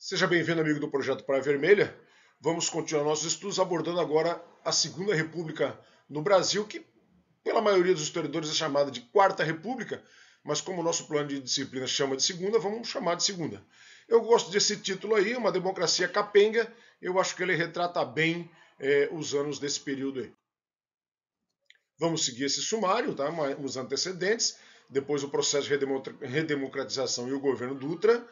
Seja bem-vindo, amigo do Projeto Praia Vermelha. Vamos continuar nossos estudos abordando agora a Segunda República no Brasil, que pela maioria dos historiadores é chamada de Quarta República, mas como o nosso plano de disciplina chama de Segunda, vamos chamar de Segunda. Eu gosto desse título aí, uma democracia capenga. Eu acho que ele retrata bem os anos desse período aí. Vamos seguir esse sumário, tá? Os antecedentes, depois o processo de redemocratização e o governo Dutra,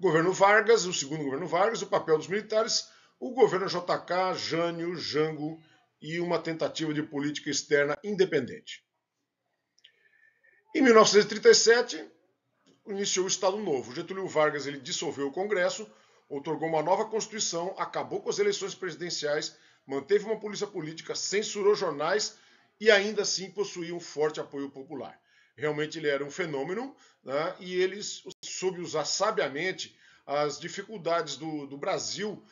governo Vargas, o segundo governo Vargas, o papel dos militares, o governo JK, Jânio, Jango e uma tentativa de política externa independente. Em 1937, iniciou o Estado Novo. Getúlio Vargas ele dissolveu o Congresso, outorgou uma nova Constituição, acabou com as eleições presidenciais, manteve uma polícia política, censurou jornais e ainda assim possuía um forte apoio popular. Realmente ele era um fenômeno, né, e ele soube usar sabiamente as dificuldades do Brasil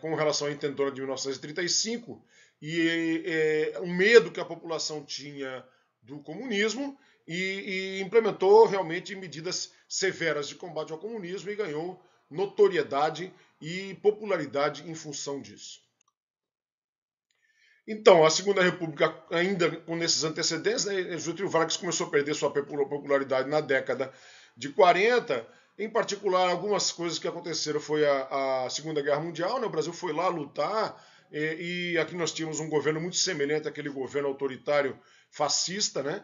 com relação à intentona de 1935 e o medo que a população tinha do comunismo e implementou realmente medidas severas de combate ao comunismo e ganhou notoriedade e popularidade em função disso. Então, a Segunda República, ainda com esses antecedentes, né, Getúlio Vargas começou a perder sua popularidade na década de 40. Em particular, algumas coisas que aconteceram foi a Segunda Guerra Mundial, né? O Brasil foi lá lutar e aqui nós tínhamos um governo muito semelhante àquele governo autoritário fascista, né?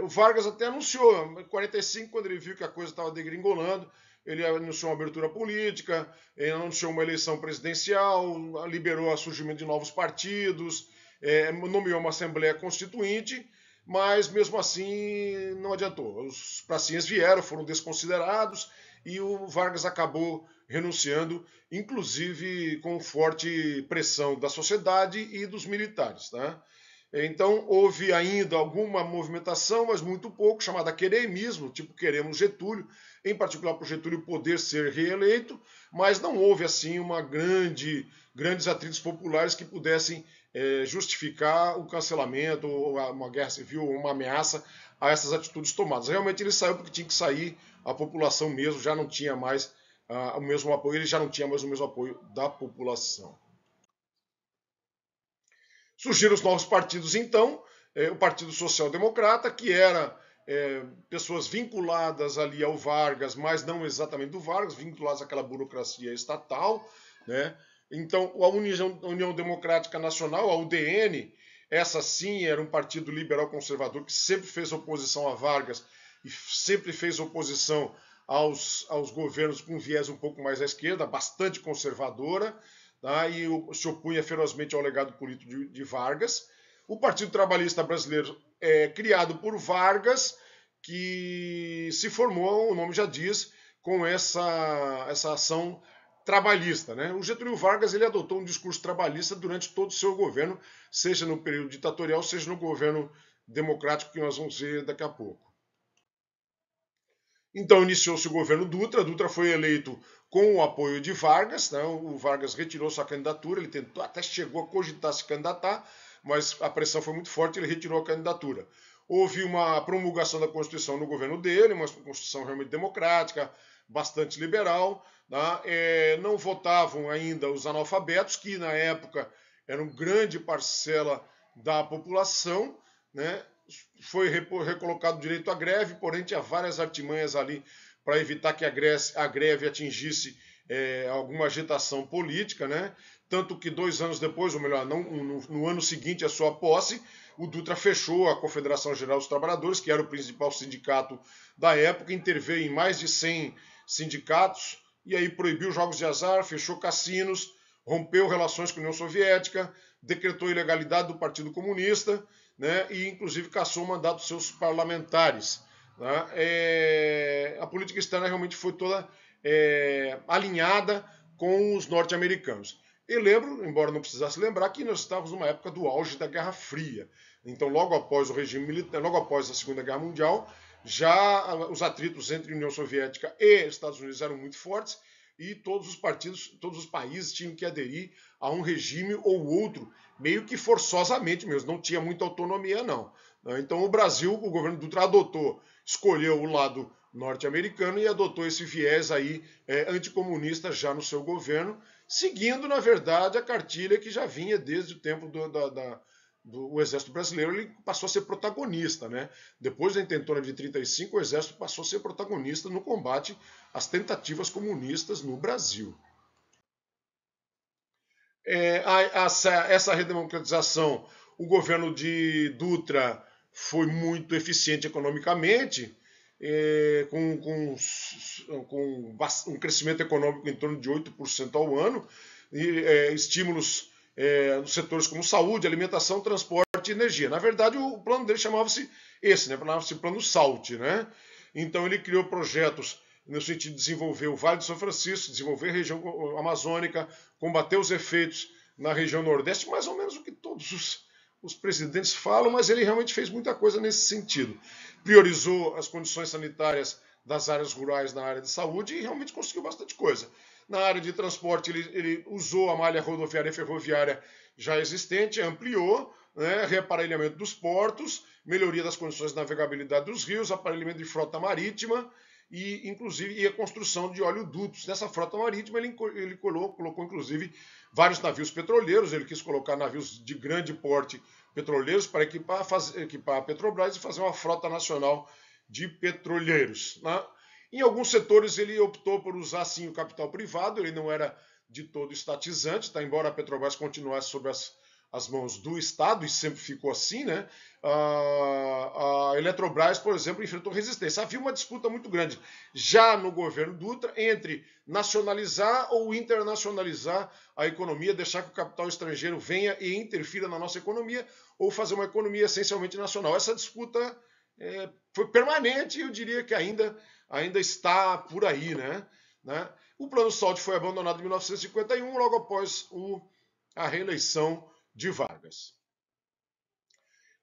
O Vargas até anunciou, em 45, quando ele viu que a coisa estava degringolando, ele anunciou uma abertura política, ele anunciou uma eleição presidencial, liberou o surgimento de novos partidos, nomeou uma Assembleia Constituinte, mas mesmo assim não adiantou. Os pracinhas vieram, foram desconsiderados e o Vargas acabou renunciando, inclusive com forte pressão da sociedade e dos militares, né? Então, houve ainda alguma movimentação, mas muito pouco, chamada queremismo, tipo queremos Getúlio, em particular para o Getúlio poder ser reeleito, mas não houve assim grandes atritos populares que pudessem justificar o cancelamento, ou uma guerra civil, ou uma ameaça a essas atitudes tomadas. Realmente ele saiu porque tinha que sair, a população mesmo já não tinha mais o mesmo apoio, ele já não tinha mais o mesmo apoio da população. Surgiram os novos partidos, então, o Partido Social Democrata, que era pessoas vinculadas ali ao Vargas, mas não exatamente do Vargas, vinculadas àquela burocracia estatal, né? Então, a União Democrática Nacional, a UDN, essa sim era um partido liberal conservador que sempre fez oposição a Vargas e sempre fez oposição aos governos com viés um pouco mais à esquerda, bastante conservadora, tá? E se opunha ferozmente ao legado político de Vargas. O Partido Trabalhista Brasileiro é criado por Vargas, que se formou, o nome já diz, com essa ação trabalhista, né? O Getúlio Vargas ele adotou um discurso trabalhista durante todo o seu governo, seja no período ditatorial, seja no governo democrático, que nós vamos ver daqui a pouco. Então iniciou-se o governo Dutra. Dutra foi eleito com o apoio de Vargas, né? O Vargas retirou sua candidatura, ele tentou, até chegou a cogitar se candidatar, mas a pressão foi muito forte, ele retirou a candidatura. Houve uma promulgação da Constituição no governo dele, uma Constituição realmente democrática, bastante liberal. Tá? Não votavam ainda os analfabetos, que na época eram grande parcela da população, né? Foi recolocado o direito à greve, porém tinha várias artimanhas ali para evitar que a greve atingisse alguma agitação política, né? Tanto que 2 anos depois, ou melhor, no ano seguinte à sua posse, o Dutra fechou a Confederação Geral dos Trabalhadores, que era o principal sindicato da época, interveio em mais de 100 sindicatos, e aí proibiu jogos de azar, fechou cassinos, rompeu relações com a União Soviética, decretou a ilegalidade do Partido Comunista, né, e inclusive cassou o mandato dos seus parlamentares. Né? A política externa realmente foi toda alinhada com os norte-americanos. Eu lembro, embora não precisasse lembrar, que nós estávamos numa época do auge da Guerra Fria. Então, logo após o regime militar, logo após a Segunda Guerra Mundial, já os atritos entre União Soviética e Estados Unidos eram muito fortes e todos os partidos, todos os países tinham que aderir a um regime ou outro, meio que forçosamente mesmo, não tinha muita autonomia não. Então o Brasil, o governo Dutra adotou, escolheu o lado norte-americano e adotou esse viés aí anticomunista já no seu governo, seguindo, na verdade, a cartilha que já vinha desde o tempo do Exército Brasileiro. Ele passou a ser protagonista, né? Depois da intentona de 35, o Exército passou a ser protagonista no combate às tentativas comunistas no Brasil. Essa redemocratização, o governo de Dutra foi muito eficiente economicamente, com um crescimento econômico em torno de 8% ao ano, e estímulos nos setores como saúde, alimentação, transporte e energia. Na verdade, o plano dele chamava-se esse, né? Chamava-se Plano SALT, né? Então ele criou projetos no sentido de desenvolver o Vale do São Francisco, desenvolver a região amazônica, combater os efeitos na região Nordeste, mais ou menos o que todos os presidentes falam, mas ele realmente fez muita coisa nesse sentido. Priorizou as condições sanitárias das áreas rurais na área de saúde e realmente conseguiu bastante coisa. Na área de transporte, ele usou a malha rodoviária e ferroviária já existente, ampliou, né, reaparelhamento dos portos, melhoria das condições de navegabilidade dos rios, aparelhamento de frota marítima e, inclusive, a construção de oleodutos. Nessa frota marítima, ele colocou, inclusive, vários navios petroleiros. Ele quis colocar navios de grande porte petroleiros para equipar a Petrobras e fazer uma frota nacional de petroleiros, né? Em alguns setores ele optou por usar sim o capital privado, ele não era de todo estatizante, tá? Embora a Petrobras continuasse sob as mãos do Estado, e sempre ficou assim, né? A Eletrobras, por exemplo, enfrentou resistência. Havia uma disputa muito grande já no governo Dutra entre nacionalizar ou internacionalizar a economia, deixar que o capital estrangeiro venha e interfira na nossa economia, ou fazer uma economia essencialmente nacional. Essa disputa foi permanente e eu diria que ainda está por aí, né? O Plano SALT foi abandonado em 1951, logo após a reeleição de Vargas.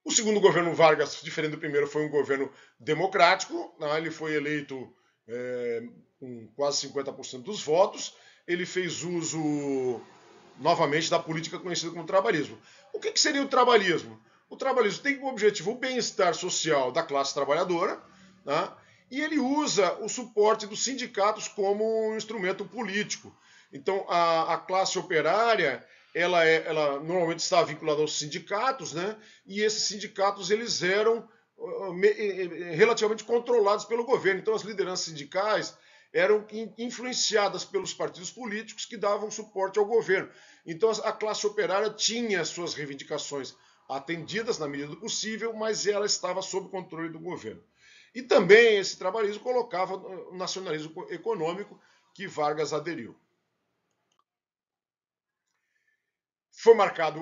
O segundo governo Vargas, diferente do primeiro, foi um governo democrático, né? Ele foi eleito com quase 50% dos votos, ele fez uso novamente da política conhecida como trabalhismo. O que seria o trabalhismo? O trabalhismo tem como objetivo o bem-estar social da classe trabalhadora, né? E ele usa o suporte dos sindicatos como um instrumento político. Então, a classe operária, ela normalmente está vinculada aos sindicatos, né? E esses sindicatos eles eram relativamente controlados pelo governo. Então, as lideranças sindicais eram influenciadas pelos partidos políticos que davam suporte ao governo. Então, a classe operária tinha suas reivindicações atendidas na medida do possível, mas ela estava sob controle do governo. E também esse trabalhismo colocava o nacionalismo econômico que Vargas aderiu.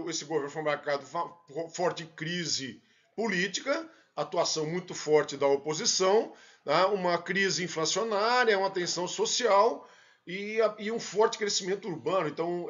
Esse governo foi marcado por forte crise política, atuação muito forte da oposição, né, uma crise inflacionária, uma tensão social e um forte crescimento urbano. Então,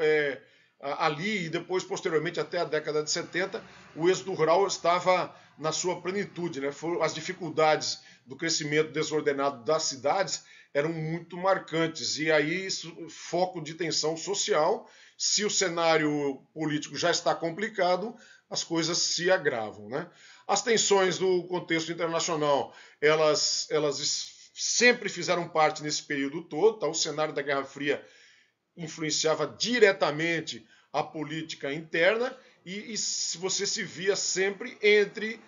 ali e depois, posteriormente, até a década de 70, o êxodo rural estava na sua plenitude, né? As dificuldades do crescimento desordenado das cidades eram muito marcantes. E aí, foco de tensão social. Se o cenário político já está complicado, as coisas se agravam, né? As tensões do contexto internacional, elas sempre fizeram parte nesse período todo, tá? O cenário da Guerra Fria influenciava diretamente a política interna e você se via sempre entre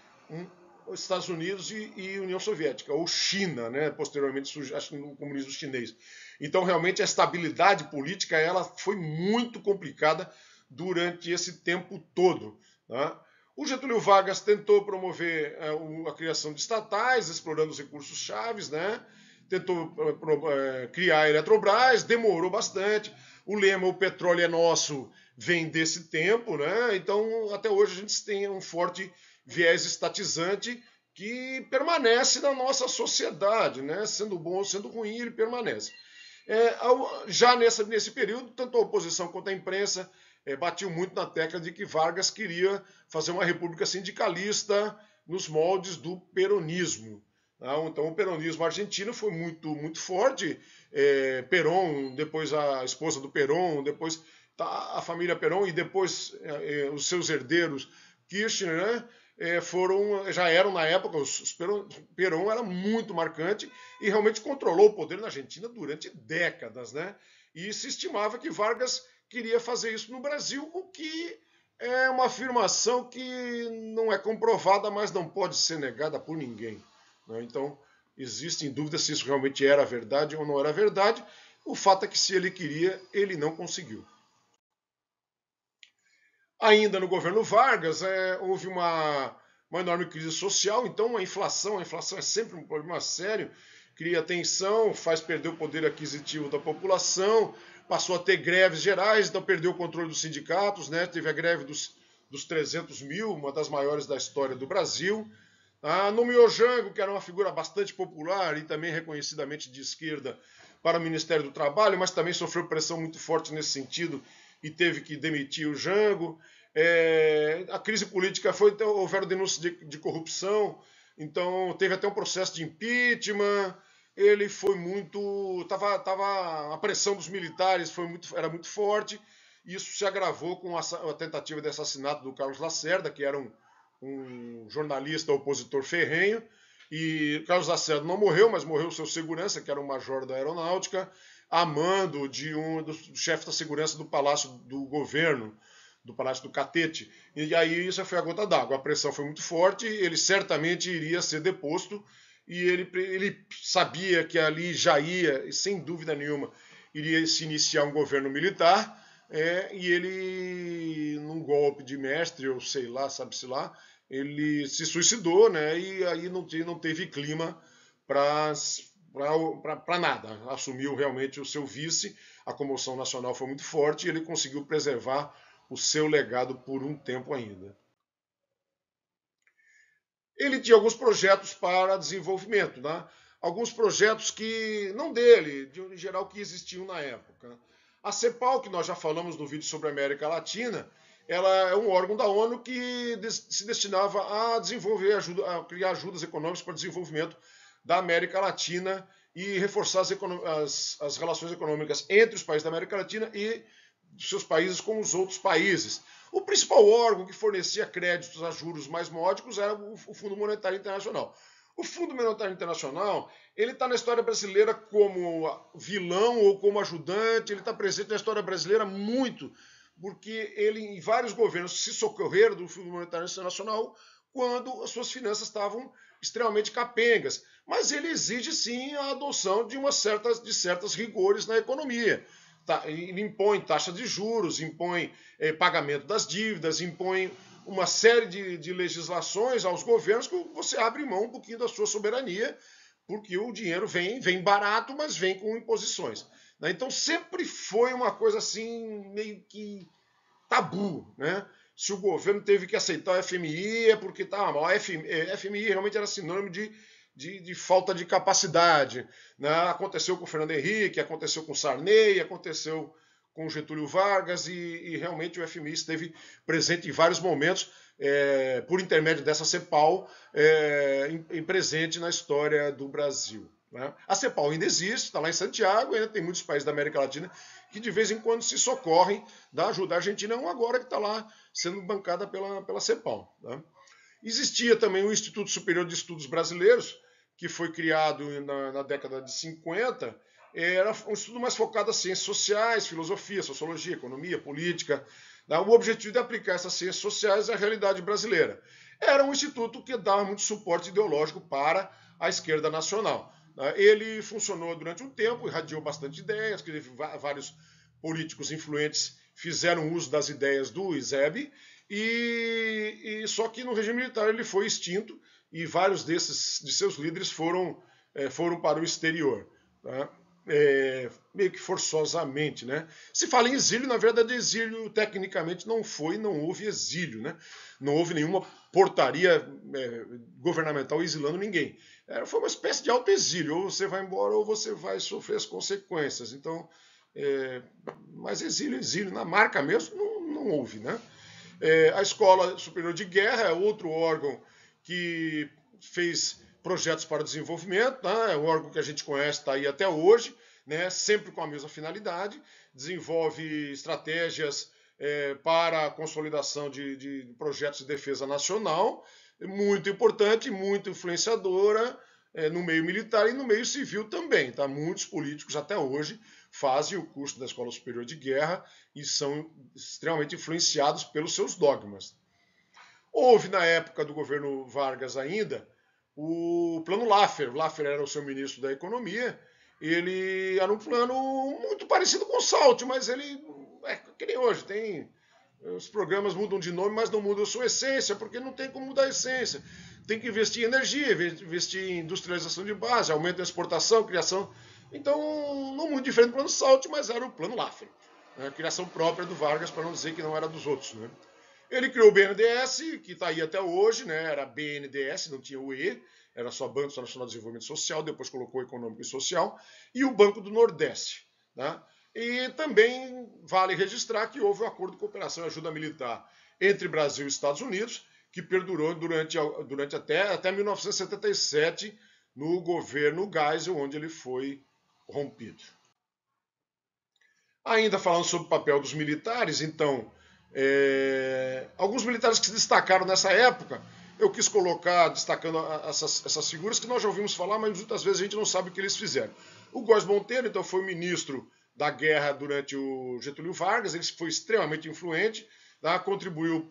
os Estados Unidos e União Soviética, ou China, né? Posteriormente surgiu o comunismo chinês. Então, realmente, a estabilidade política ela foi muito complicada durante esse tempo todo, né? O Getúlio Vargas tentou promover a criação de estatais, explorando os recursos chaves, né? Tentou criar a Eletrobras, demorou bastante. O lema "o petróleo é nosso" vem desse tempo, né? Então, até hoje a gente tem um forte viés estatizante que permanece na nossa sociedade, né? Sendo bom ou sendo ruim, ele permanece. Já nesse período, tanto a oposição quanto a imprensa batiam muito na tecla de que Vargas queria fazer uma república sindicalista nos moldes do peronismo. Então, o peronismo argentino foi muito, muito forte. Perón, depois a esposa do Perón, depois a família Perón e depois os seus herdeiros, Kirchner, né? já eram na época, Perón era muito marcante e realmente controlou o poder na Argentina durante décadas, né? E se estimava que Vargas queria fazer isso no Brasil, o que é uma afirmação que não é comprovada, mas não pode ser negada por ninguém, né? Então, existem dúvidas se isso realmente era verdade ou não era verdade. O fato é que se ele queria, ele não conseguiu. Ainda no governo Vargas, houve uma enorme crise social, então a inflação é sempre um problema sério, cria tensão, faz perder o poder aquisitivo da população, passou a ter greves gerais, então perdeu o controle dos sindicatos, né? Teve a greve dos 300 mil, uma das maiores da história do Brasil. Nomeou Jango, que era uma figura bastante popular e também reconhecidamente de esquerda, para o Ministério do Trabalho, mas também sofreu pressão muito forte nesse sentido e teve que demitir o Jango. A crise política foi, então, houveram denúncias de corrupção, então teve até um processo de impeachment. Ele foi muito. A pressão dos militares era muito forte. Isso se agravou com a tentativa de assassinato do Carlos Lacerda, que era um jornalista opositor ferrenho. E Carlos Lacerda não morreu, mas morreu seu segurança, que era um major da aeronáutica, a mando do chefe da segurança do Palácio do Governo, do Palácio do Catete. E aí isso foi a gota d'água. A pressão foi muito forte, ele certamente iria ser deposto, e ele sabia que ali já ia, sem dúvida nenhuma, iria se iniciar um governo militar, e ele, num golpe de mestre, ou sei lá, sabe-se lá, ele se suicidou, né? E aí não teve clima para nada. Assumiu realmente o seu vice, a comoção nacional foi muito forte e ele conseguiu preservar o seu legado por um tempo ainda. Ele tinha alguns projetos para desenvolvimento, né? Alguns projetos que, não dele, em geral, que existiam na época. A CEPAL, que nós já falamos no vídeo sobre a América Latina, ela é um órgão da ONU que se destinava a desenvolver, a criar ajudas econômicas para o desenvolvimento da América Latina e reforçar as relações econômicas entre os países da América Latina e seus países com os outros países. O principal órgão que fornecia créditos a juros mais módicos era o Fundo Monetário Internacional. O Fundo Monetário Internacional, ele está na história brasileira como vilão ou como ajudante, ele está presente na história brasileira muito, porque ele, em vários governos, se socorreram do Fundo Monetário Internacional quando as suas finanças estavam extremamente capengas. Mas ele exige, sim, a adoção de certas rigores na economia. Ele impõe taxa de juros, impõe pagamento das dívidas, impõe uma série de legislações aos governos que você abre mão um pouquinho da sua soberania, porque o dinheiro vem barato, mas vem com imposições. Então sempre foi uma coisa assim, meio que tabu, né? Se o governo teve que aceitar o FMI é porque tá mal. FMI realmente era sinônimo de falta de capacidade, né? Aconteceu com o Fernando Henrique, aconteceu com o Sarney, aconteceu com o Getúlio Vargas e realmente o FMI esteve presente em vários momentos, por intermédio dessa CEPAL, presente na história do Brasil. Né? A CEPAL ainda existe, está lá em Santiago, ainda tem muitos países da América Latina que de vez em quando se socorrem da ajuda. A Argentina é um agora que está lá sendo bancada pela CEPAL. Né? Existia também o Instituto Superior de Estudos Brasileiros, que foi criado na década de 50, era um estudo mais focado em ciências sociais, filosofia, sociologia, economia, política. O objetivo de aplicar essas ciências sociais à realidade brasileira. Era um instituto que dava muito suporte ideológico para a esquerda nacional. Ele funcionou durante um tempo, irradiou bastante ideias, que vários políticos influentes fizeram uso das ideias do ISEB, só que no regime militar ele foi extinto e vários de seus líderes foram para o exterior. Tá? Meio que forçosamente, né? Se fala em exílio, na verdade exílio tecnicamente não houve exílio, né? Não houve nenhuma portaria governamental exilando ninguém. Foi uma espécie de autoexílio, ou você vai embora ou você vai sofrer as consequências. Então, mas exílio, na marca mesmo, não houve, né? A Escola Superior de Guerra é outro órgão que fez projetos para o desenvolvimento, né? É um órgão que a gente conhece, está aí até hoje, né? Sempre com a mesma finalidade, desenvolve estratégias para a consolidação de projetos de defesa nacional, muito importante, muito influenciadora no meio militar e no meio civil também. Tá? Muitos políticos até hoje fazem o curso da Escola Superior de Guerra e são extremamente influenciados pelos seus dogmas. Houve, na época do governo Vargas ainda, o plano Laffer. Laffer era o seu ministro da Economia. Ele era um plano muito parecido com o SALT, mas ele é que nem hoje, tem os programas mudam de nome, mas não mudam a sua essência, porque não tem como mudar a essência. Tem que investir em energia, investir em industrialização de base, aumento da exportação, criação. Então, não muito diferente do plano SALT, mas era o plano Laffer. A criação própria do Vargas, para não dizer que não era dos outros. Né? Ele criou o BNDES, que está aí até hoje, né? Era BNDES, não tinha o E, era só Banco Nacional de Desenvolvimento Social, depois colocou Econômico e Social, e o Banco do Nordeste. Né? E também vale registrar que houve um acordo de cooperação e ajuda militar entre Brasil e Estados Unidos, que perdurou durante até 1977, no governo Geisel, onde ele foi rompido. Ainda falando sobre o papel dos militares, então, alguns militares que se destacaram nessa época, eu quis colocar, destacando essas figuras que nós já ouvimos falar, mas muitas vezes a gente não sabe o que eles fizeram. O Góes Monteiro, então, foi ministro da guerra durante o Getúlio Vargas, ele foi extremamente influente, tá? Contribuiu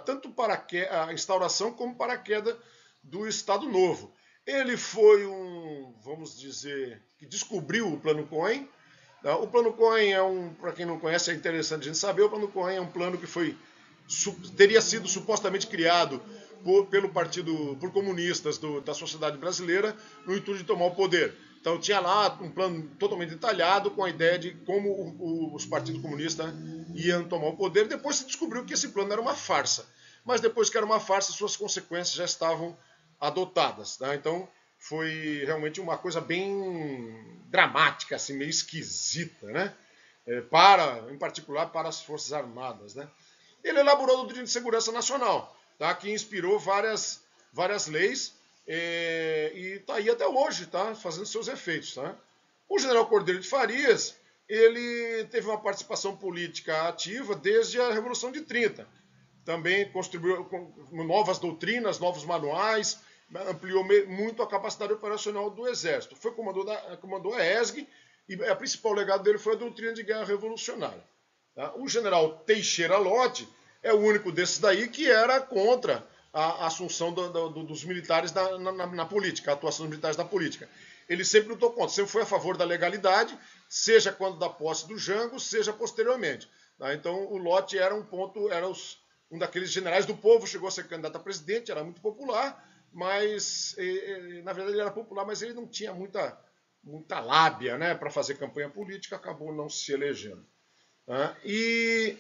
tanto para a instauração como para a queda do Estado Novo. Ele foi vamos dizer, que descobriu o Plano Cohen. Tá? O Plano Cohen para quem não conhece, é interessante a gente saber, o Plano Cohen é um plano que teria sido supostamente criado por comunistas da sociedade brasileira no intuito de tomar o poder. Então tinha lá um plano totalmente detalhado com a ideia de como os partidos comunistas iam tomar o poder. Depois se descobriu que esse plano era uma farsa. Mas depois que era uma farsa, suas consequências já estavam adotadas. Tá? Então foi realmente uma coisa bem dramática, assim, meio esquisita, né? Em particular para as Forças Armadas. Né? Ele elaborou a doutrina de segurança nacional, tá? Que inspirou várias leis e está aí até hoje, tá? Fazendo seus efeitos. Tá? O general Cordeiro de Farias, ele teve uma participação política ativa desde a Revolução de 30. Também contribuiu com novas doutrinas, novos manuais, ampliou muito a capacidade operacional do Exército. Comandou a ESG e o principal legado dele foi a doutrina de guerra revolucionária. Tá? O general Teixeira Lott é o único desses daí que era contra a assunção dos militares na política, a atuação dos militares na política. Ele sempre lutou contra, sempre foi a favor da legalidade, seja quando da posse do Jango, seja posteriormente. Tá? Então o Lott era um daqueles generais do povo, chegou a ser candidato a presidente, era muito popular, mas na verdade ele era popular, mas ele não tinha muita lábia, né, para fazer campanha política, acabou não se elegendo. Tá? E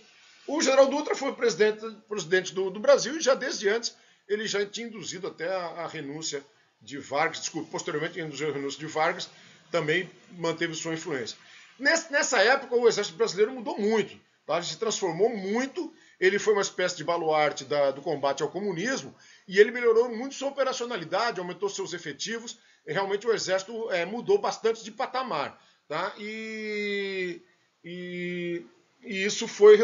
o general Dutra foi presidente do Brasil e já desde antes ele já tinha induzido até a renúncia de Vargas, posteriormente induziu a renúncia de Vargas, também manteve sua influência. Nessa época o exército brasileiro mudou muito, tá? Ele se transformou muito, ele foi uma espécie de baluarte do combate ao comunismo e ele melhorou muito sua operacionalidade, aumentou seus efetivos, e realmente o exército mudou bastante de patamar. Tá? E isso foi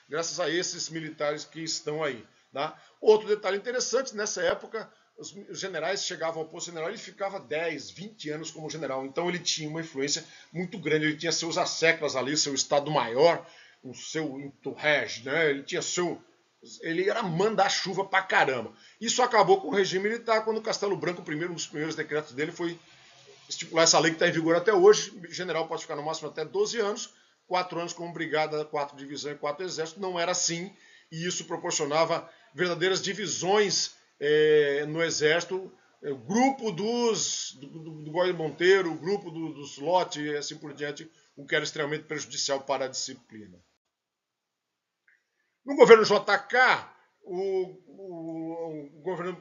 graças a esses militares que estão aí. Tá? Outro detalhe interessante, nessa época, os generais chegavam ao posto general e ele ficava 10, 20 anos como general. Então ele tinha uma influência muito grande, ele tinha seus asseclas ali, seu estado-maior, o seu entourage, né? Ele era manda-chuva pra caramba. Isso acabou com o regime militar quando o Castelo Branco, um dos primeiros decretos dele foi estipular essa lei que está em vigor até hoje. O general pode ficar no máximo até 12 anos, 4 anos como brigada, 4 divisão e 4 exército. Não era assim, e isso proporcionava verdadeiras divisões no exército. O grupo do Góes Monteiro, o grupo dos Lott e assim por diante, o que era extremamente prejudicial para a disciplina. No governo JK, o governo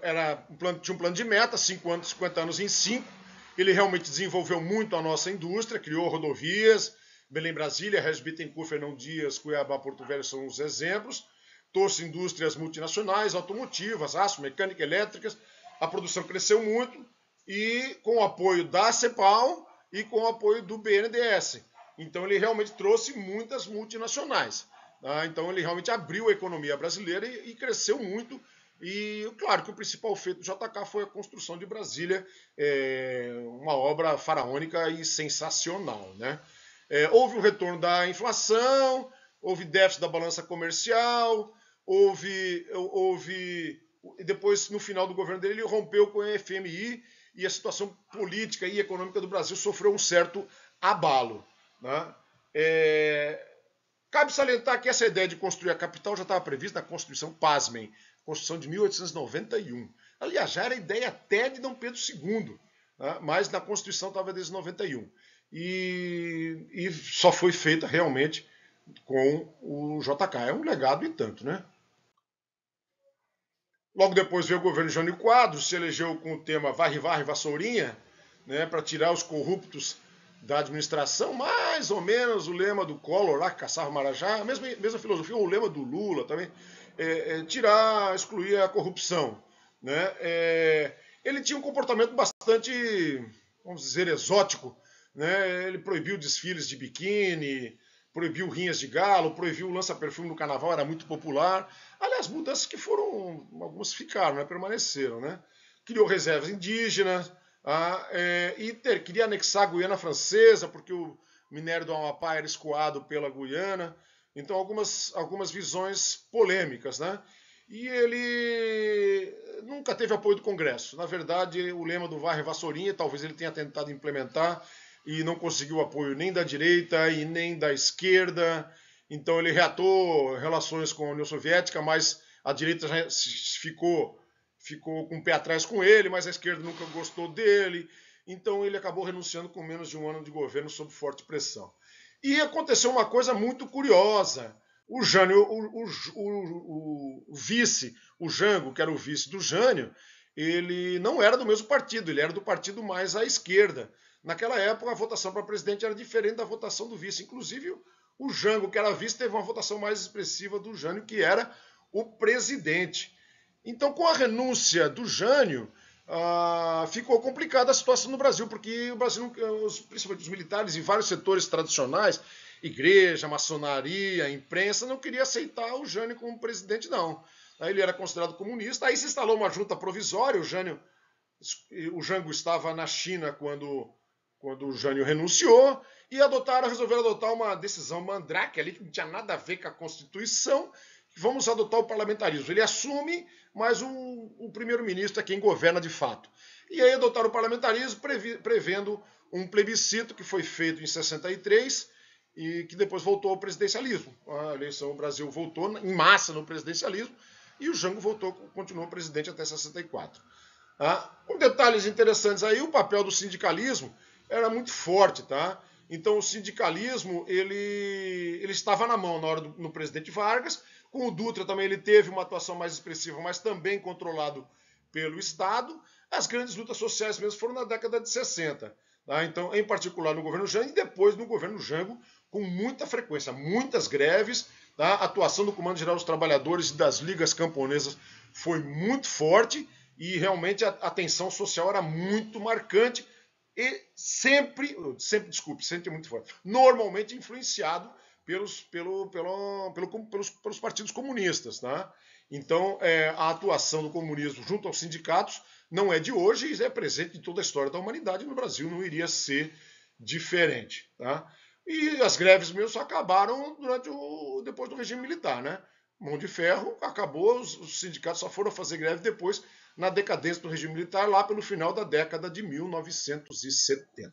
tinha um plano de meta, 50 anos em 5. Ele realmente desenvolveu muito a nossa indústria, criou rodovias, Belém-Brasília, Regis Bittencourt, Fernão Dias, Cuiabá, Porto Velho são os exemplos. Trouxe indústrias multinacionais, automotivas, aço, mecânica, elétricas. A produção cresceu muito e com o apoio da CEPAL e com o apoio do BNDES. Então ele realmente trouxe muitas multinacionais. Tá? Então ele realmente abriu a economia brasileira e cresceu muito. E claro que o principal feito do JK foi a construção de Brasília, uma obra faraônica e sensacional. Né? Houve o retorno da inflação, houve déficit da balança comercial, houve depois, no final do governo dele, ele rompeu com o FMI e a situação política e econômica do Brasil sofreu um certo abalo. Né? Cabe salientar que essa ideia de construir a capital já estava prevista na Constituição, pasmem, Constituição de 1891. Aliás, já era ideia até de Dom Pedro II, né? Mas na Constituição estava desde 91. E só foi feita realmente com o JK. É um legado e tanto, né? Logo depois veio o governo Jânio Quadros, se elegeu com o tema Varre, Varre, Vassourinha, né, para tirar os corruptos da administração, mais ou menos o lema do Collor lá, que caçava Marajá, a mesma filosofia, o lema do Lula também, tirar, excluir a corrupção. Né? Ele tinha um comportamento bastante, vamos dizer, exótico. Né? Ele proibiu desfiles de biquíni, proibiu rinhas de galo, proibiu o lança-perfume no carnaval, era muito popular. Aliás, mudanças que foram, algumas ficaram, né? Permaneceram. Né? Criou reservas indígenas, queria anexar a Guiana Francesa, porque o minério do Amapá era escoado pela Guiana. Então, algumas visões polêmicas. Né? E ele nunca teve apoio do Congresso. Na verdade, o lema do Varre Vassourinha, talvez ele tenha tentado implementar e não conseguiu apoio nem da direita e nem da esquerda. Então ele reatou relações com a União Soviética, mas a direita já ficou com o pé atrás com ele, mas a esquerda nunca gostou dele. Então ele acabou renunciando com menos de um ano de governo sob forte pressão. E aconteceu uma coisa muito curiosa. O Jânio, o vice, o Jango, que era o vice do Jânio, ele não era do mesmo partido, ele era do partido mais à esquerda. Naquela época, a votação para presidente era diferente da votação do vice. Inclusive, o Jango, que era vice, teve uma votação mais expressiva do Jânio, que era o presidente. Então, com a renúncia do Jânio, ficou complicada a situação no Brasil, porque o Brasil, principalmente os militares e vários setores tradicionais, igreja, maçonaria, imprensa, não queria aceitar o Jânio como presidente, não. Aí ele era considerado comunista. Aí se instalou uma junta provisória, o Jango estava na China quando o Jânio renunciou, e resolveram adotar uma decisão mandrake ali, que não tinha nada a ver com a Constituição. Vamos adotar o parlamentarismo. Ele assume, mas o primeiro-ministro é quem governa de fato. E aí adotaram o parlamentarismo, prevendo um plebiscito que foi feito em 63 e que depois voltou ao presidencialismo. A eleição, o Brasil voltou em massa no presidencialismo e o Jango continuou presidente até 64. Com detalhes interessantes aí, o papel do sindicalismo era muito forte, tá? Então o sindicalismo ele estava na mão na hora no presidente Vargas. Com o Dutra também ele teve uma atuação mais expressiva, mas também controlado pelo Estado. As grandes lutas sociais mesmo foram na década de 60. Tá? Então, em particular no governo Jango e depois no governo Jango, com muita frequência, muitas greves. Tá? A atuação do Comando Geral dos Trabalhadores e das ligas camponesas foi muito forte e realmente a tensão social era muito marcante e sempre muito forte, normalmente influenciado pelos partidos comunistas. Tá? Então, a atuação do comunismo junto aos sindicatos não é de hoje e é presente em toda a história da humanidade. No Brasil não iria ser diferente. Tá? E as greves mesmo só acabaram depois do regime militar. Né? Mão de ferro, acabou, os sindicatos só foram fazer greve depois, na decadência do regime militar, lá pelo final da década de 1970.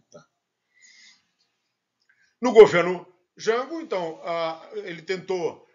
No governo Jango, então, ele tentou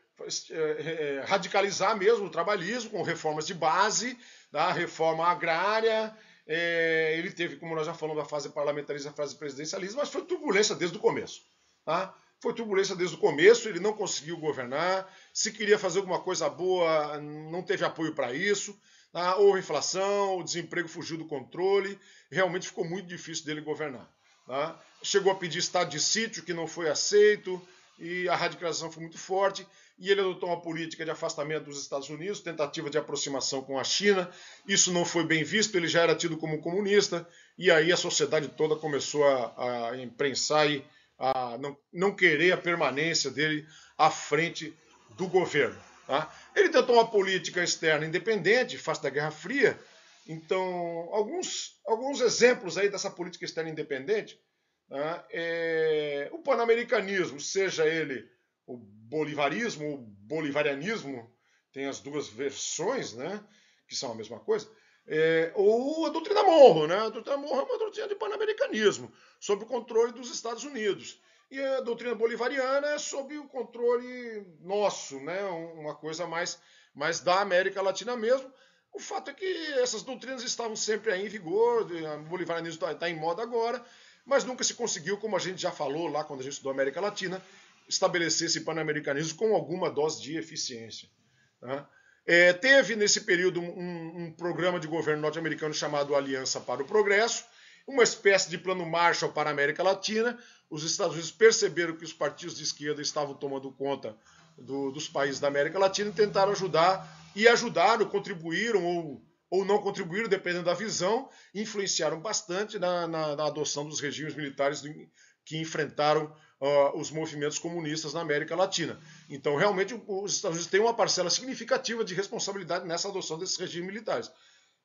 radicalizar mesmo o trabalhismo com reformas de base, da reforma agrária. Ele teve, como nós já falamos, a fase parlamentarista, a fase presidencialista, mas foi turbulência desde o começo. Tá? Foi turbulência desde o começo, ele não conseguiu governar. Se queria fazer alguma coisa boa, não teve apoio para isso. Tá? Houve inflação, o desemprego fugiu do controle. Realmente ficou muito difícil dele governar. Tá? Chegou a pedir estado de sítio, que não foi aceito, e a radicalização foi muito forte. E ele adotou uma política de afastamento dos Estados Unidos, tentativa de aproximação com a China. Isso não foi bem visto, ele já era tido como comunista, e aí a sociedade toda começou a imprensar e a não querer a permanência dele à frente do governo. Tá? Ele tentou uma política externa independente, face da Guerra Fria. Então, alguns exemplos aí dessa política externa independente, tá? O panamericanismo, seja ele o bolivarismo ou bolivarianismo, tem as duas versões, né, que são a mesma coisa, ou a doutrina Monroe. Né? A doutrina Monroe é uma doutrina de panamericanismo, sob o controle dos Estados Unidos. E a doutrina bolivariana é sob o controle nosso, né? Uma coisa mais da América Latina mesmo. O fato é que essas doutrinas estavam sempre aí em vigor, o bolivarianismo está em moda agora, mas nunca se conseguiu, como a gente já falou lá quando a gente estudou América Latina, estabelecer esse panamericanismo com alguma dose de eficiência. Tá? Teve nesse período um programa de governo norte-americano chamado Aliança para o Progresso, uma espécie de plano Marshall para a América Latina. Os Estados Unidos perceberam que os partidos de esquerda estavam tomando conta dos países da América Latina e tentaram ajudar, e ajudaram, contribuíram ou não contribuíram, dependendo da visão, influenciaram bastante na adoção dos regimes militares que enfrentaram os movimentos comunistas na América Latina. Então, realmente, os Estados Unidos têm uma parcela significativa de responsabilidade nessa adoção desses regimes militares.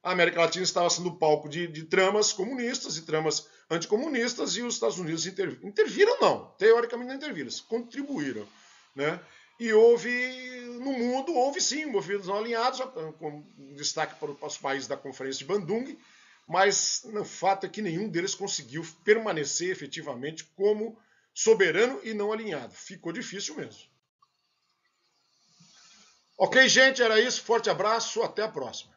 A América Latina estava sendo palco de tramas comunistas e tramas anticomunistas, e os Estados Unidos interviram, não, teoricamente não interviram, eles contribuíram. Né? E no mundo, houve sim movimentos não alinhados, com destaque para os países da Conferência de Bandung, mas o fato é que nenhum deles conseguiu permanecer efetivamente como soberano e não alinhado. Ficou difícil mesmo. Ok, gente, era isso. Forte abraço, até a próxima.